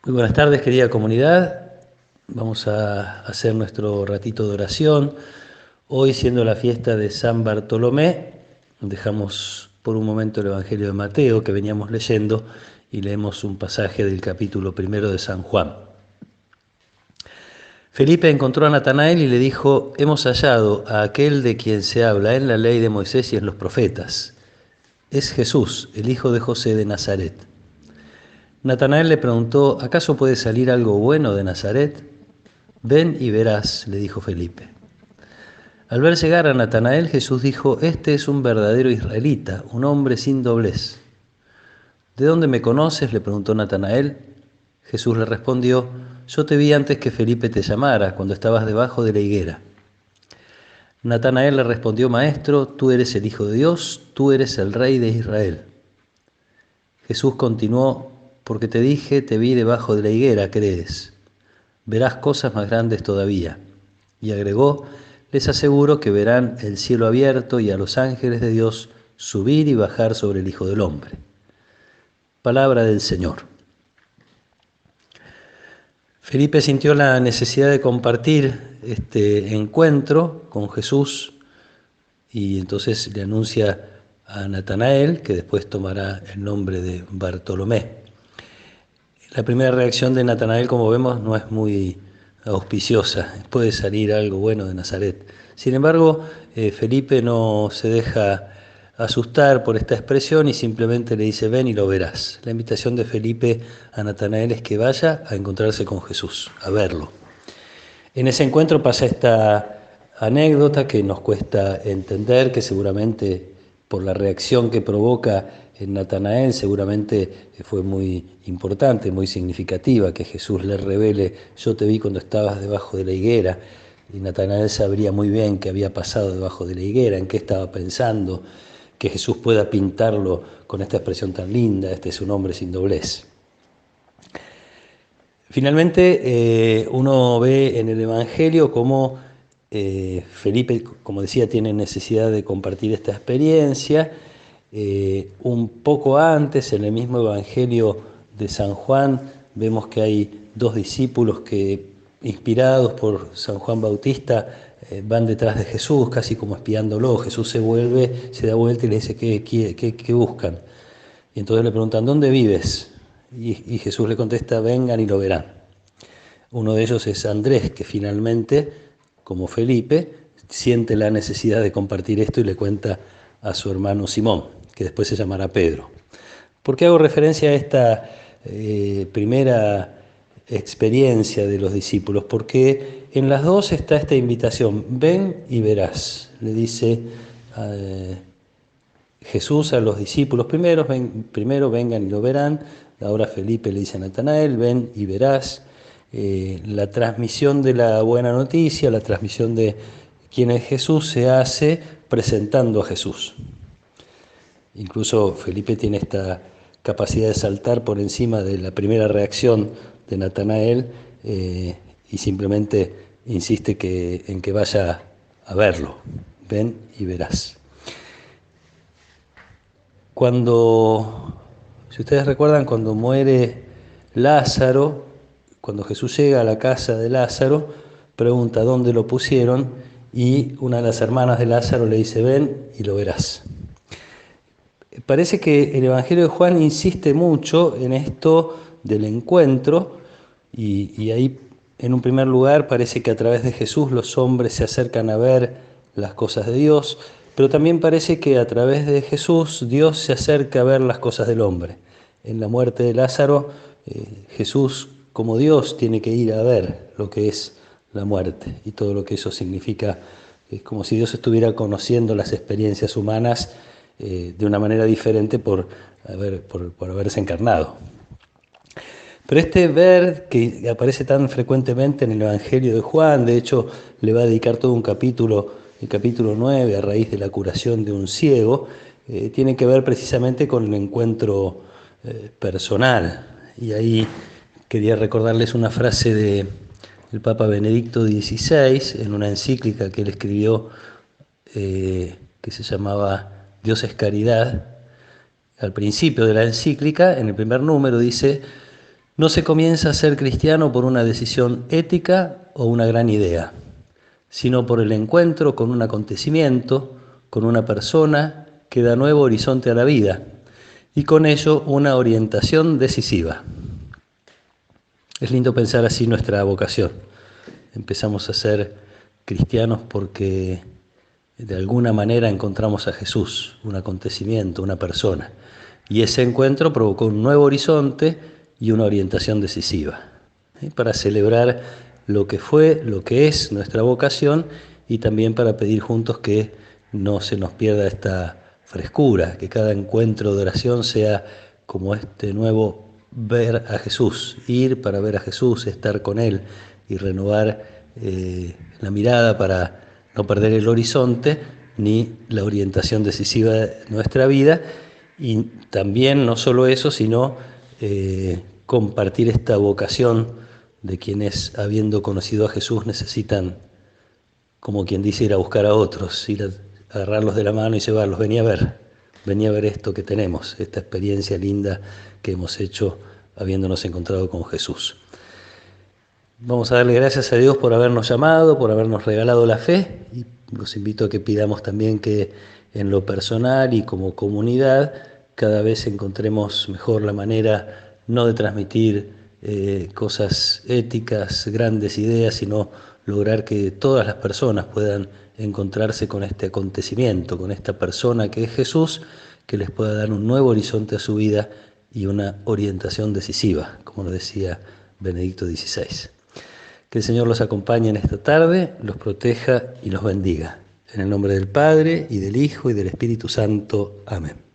Muy buenas tardes, querida comunidad. Vamos a hacer nuestro ratito de oración. Hoy, siendo la fiesta de San Bartolomé, dejamos por un momento el Evangelio de Mateo que veníamos leyendo y leemos un pasaje del capítulo 1 de San Juan. Felipe encontró a Natanael y le dijo: hemos hallado a aquel de quien se habla en la ley de Moisés y en los profetas. Es Jesús, el hijo de José de Nazaret. Natanael le preguntó: ¿acaso puede salir algo bueno de Nazaret? Ven y verás, le dijo Felipe. Al ver llegar a Natanael, Jesús dijo: este es un verdadero israelita, un hombre sin doblez. ¿De dónde me conoces?, le preguntó Natanael. Jesús le respondió: yo te vi antes que Felipe te llamara, cuando estabas debajo de la higuera. Natanael le respondió: Maestro, tú eres el Hijo de Dios, tú eres el Rey de Israel. Jesús continuó: porque te dije, te vi debajo de la higuera, ¿crees? Verás cosas más grandes todavía. Y agregó: les aseguro que verán el cielo abierto y a los ángeles de Dios subir y bajar sobre el Hijo del Hombre. Palabra del Señor. Felipe sintió la necesidad de compartir este encuentro con Jesús y entonces le anuncia a Natanael, que después tomará el nombre de Bartolomé. La primera reacción de Natanael, como vemos, no es muy auspiciosa. Puede salir algo bueno de Nazaret. Sin embargo, Felipe no se deja asustar por esta expresión y simplemente le dice: ven y lo verás. La invitación de Felipe a Natanael es que vaya a encontrarse con Jesús, a verlo. En ese encuentro pasa esta anécdota que nos cuesta entender, que seguramente por la reacción que provoca en Natanael seguramente fue muy importante, muy significativa, que Jesús le revele: yo te vi cuando estabas debajo de la higuera. Y Natanael sabría muy bien qué había pasado debajo de la higuera, en qué estaba pensando, que Jesús pueda pintarlo con esta expresión tan linda: este es un hombre sin doblez. Finalmente, uno ve en el Evangelio cómo Felipe, como decía, tiene necesidad de compartir esta experiencia. Un poco antes, en el mismo Evangelio de San Juan, vemos que hay dos discípulos que, inspirados por San Juan Bautista, van detrás de Jesús, casi como espiándolo. Jesús se da vuelta y le dice: ¿Qué buscan? Y entonces le preguntan: ¿dónde vives? Y Jesús le contesta: vengan y lo verán. Uno de ellos es Andrés, que finalmente, como Felipe, siente la necesidad de compartir esto y le cuenta a su hermano Simón, que después se llamará Pedro. ¿Por qué hago referencia a esta primera experiencia de los discípulos? Porque en las dos está esta invitación: ven y verás. Le dice Jesús a los discípulos: primero vengan y lo verán. Ahora Felipe le dice a Natanael: ven y verás. La transmisión de la buena noticia, la transmisión de quién es Jesús, se hace presentando a Jesús. Incluso Felipe tiene esta capacidad de saltar por encima de la primera reacción de Natanael y simplemente insiste en que vaya a verlo. Ven y verás. Si ustedes recuerdan, cuando muere Lázaro, cuando Jesús llega a la casa de Lázaro, pregunta dónde lo pusieron y una de las hermanas de Lázaro le dice: ven y lo verás. Parece que el Evangelio de Juan insiste mucho en esto del encuentro y ahí, en un primer lugar, parece que a través de Jesús los hombres se acercan a ver las cosas de Dios, pero también parece que a través de Jesús Dios se acerca a ver las cosas del hombre. En la muerte de Lázaro, Jesús, como Dios, tiene que ir a ver lo que es la muerte y todo lo que eso significa. Es como si Dios estuviera conociendo las experiencias humanas de una manera diferente por haberse encarnado. Pero este ver, que aparece tan frecuentemente en el Evangelio de Juan, de hecho le va a dedicar todo un capítulo, el capítulo 9, a raíz de la curación de un ciego, tiene que ver precisamente con el encuentro personal. Y ahí quería recordarles una frase del Papa Benedicto XVI, en una encíclica que él escribió que se llamaba Dios es caridad. Al principio de la encíclica, en el primer número, dice: No se comienza a ser cristiano por una decisión ética o una gran idea, sino por el encuentro con un acontecimiento, con una persona que da nuevo horizonte a la vida y con ello una orientación decisiva. Es lindo pensar así nuestra vocación. Empezamos a ser cristianos porque de alguna manera encontramos a Jesús, un acontecimiento, una persona. Y ese encuentro provocó un nuevo horizonte y una orientación decisiva, ¿sí? Para celebrar lo que fue, lo que es nuestra vocación y también para pedir juntos que no se nos pierda esta frescura, que cada encuentro de oración sea como este nuevo ver a Jesús, ir para ver a Jesús, estar con Él y renovar la mirada para no perder el horizonte ni la orientación decisiva de nuestra vida. Y también no solo eso, sino compartir esta vocación de quienes, habiendo conocido a Jesús, necesitan, como quien dice, ir a buscar a otros, ir a agarrarlos de la mano y llevarlos. Vení a ver esto que tenemos, esta experiencia linda que hemos hecho habiéndonos encontrado con Jesús. Vamos a darle gracias a Dios por habernos llamado, por habernos regalado la fe, y los invito a que pidamos también que en lo personal y como comunidad cada vez encontremos mejor la manera no de transmitir cosas éticas, grandes ideas, sino lograr que todas las personas puedan encontrarse con este acontecimiento, con esta persona que es Jesús, que les pueda dar un nuevo horizonte a su vida y una orientación decisiva, como lo decía Benedicto XVI. Que el Señor los acompañe en esta tarde, los proteja y los bendiga. En el nombre del Padre, y del Hijo, y del Espíritu Santo. Amén.